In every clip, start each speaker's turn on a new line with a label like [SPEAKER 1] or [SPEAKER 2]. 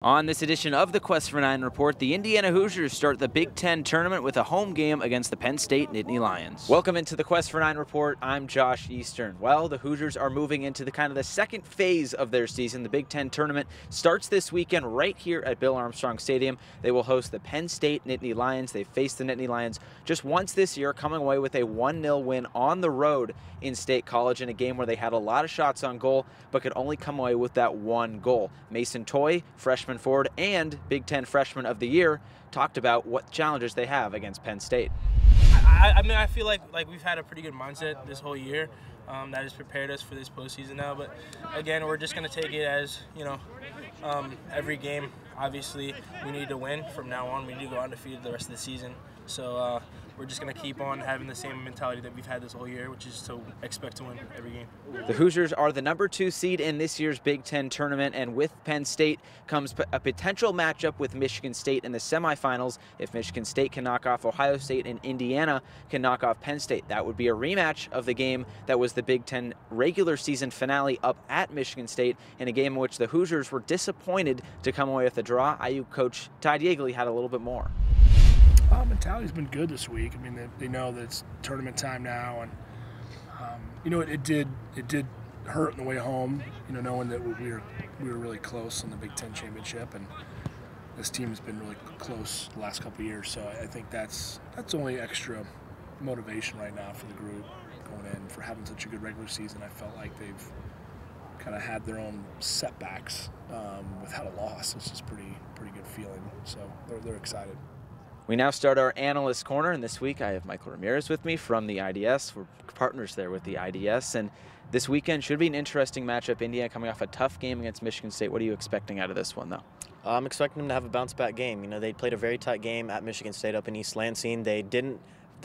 [SPEAKER 1] On this edition of the Quest for 9 Report, the Indiana Hoosiers start the Big Ten tournament with a home game against the Penn State Nittany Lions. Welcome into the Quest for 9 Report. I'm Josh Eastern. Well, the Hoosiers are moving into the second phase of their season. The Big Ten tournament starts this weekend right here at Bill Armstrong Stadium. They will host the Penn State Nittany Lions. They've faced the Nittany Lions just once this year, coming away with a 1-0 win on the road in State College in a game where they had a lot of shots on goal, but could only come away with that one goal. Mason Toye, freshman forward and Big Ten Freshman of the Year, talked about what challenges they have against Penn State.
[SPEAKER 2] I feel like we've had a pretty good mindset this whole year that has prepared us for this postseason now. But again, we're just going to take it as, every game, obviously, we need to win from now on. We need to go undefeated the rest of the season. So we're just going to keep on having the same mentality that we've had this whole year, which is to expect to win every game.
[SPEAKER 1] The Hoosiers are the #2 seed in this year's Big Ten tournament, and with Penn State comes a potential matchup with Michigan State in the semifinals. If Michigan State can knock off Ohio State and Indiana can knock off Penn State, that would be a rematch of the game that was the Big Ten regular season finale up at Michigan State, in a game in which the Hoosiers were disappointed to come away with a draw. IU coach Todd Yeagley had a little bit more.
[SPEAKER 3] Mentality's been good this week. I mean, they know that it's tournament time now, and it did hurt on the way home. Knowing that we were really close in the Big Ten championship, and this team has been really close the last couple of years. So I think that's only extra motivation right now for the group going in for having such a good regular season. I felt like they've kind of had their own setbacks without a loss, which is pretty good feeling. So they're excited.
[SPEAKER 1] We now start our Analyst Corner, and this week I have Michael Ramirez with me from the IDS. We're partners there with the IDS, and this weekend should be an interesting matchup. Indiana coming off a tough game against Michigan State. What are you expecting out of this one, though?
[SPEAKER 4] I'm expecting them to have a bounce-back game. They played a very tight game at Michigan State up in East Lansing. They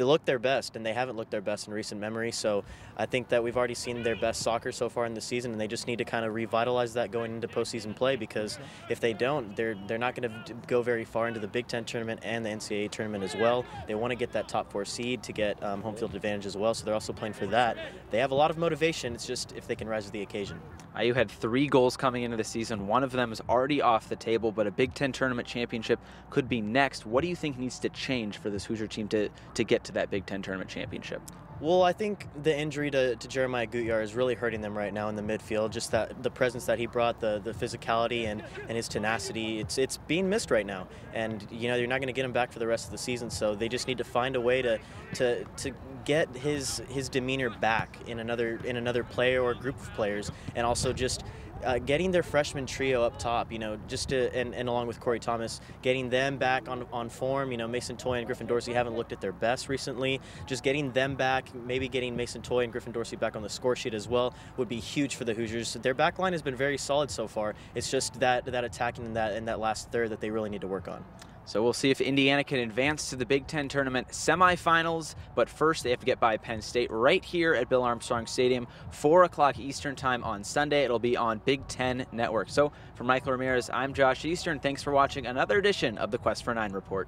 [SPEAKER 4] looked their best, and they haven't looked their best in recent memory. So I think that we've already seen their best soccer so far in the season, and they just need to kind of revitalize that going into postseason play, because if they don't, they're not going to go very far into the Big Ten tournament and the NCAA tournament as well. They want to get that top 4 seed to get home field advantage as well, so they're also playing for that. They have a lot of motivation. It's just if they can rise to the occasion.
[SPEAKER 1] IU had 3 goals coming into the season. One of them is already off the table, but a Big Ten tournament championship could be next. What do you think needs to change for this Hoosier team to get to that Big Ten tournament championship?
[SPEAKER 4] Well, I think the injury to Jeremiah Gutjahr is really hurting them right now in the midfield. Just that the presence that he brought, the physicality and his tenacity, it's being missed right now. And you're not going to get him back for the rest of the season. So they just need to find a way to get his demeanor back in another player or group of players, and also just getting their freshman trio up top, and along with Corey Thomas, getting them back on form. Mason Toye and Griffin Dorsey haven't looked at their best recently. Just getting them back, maybe getting Mason Toye and Griffin Dorsey back on the score sheet as well, would be huge for the Hoosiers. Their back line has been very solid so far. It's just that attacking in that last third that they really need to work on.
[SPEAKER 1] So we'll see if Indiana can advance to the Big Ten tournament semifinals, but first they have to get by Penn State right here at Bill Armstrong Stadium, 4 o'clock Eastern time on Sunday. It'll be on Big Ten Network. So for Michael Ramirez, I'm Josh Eastern. Thanks for watching another edition of the Quest for 9 Report.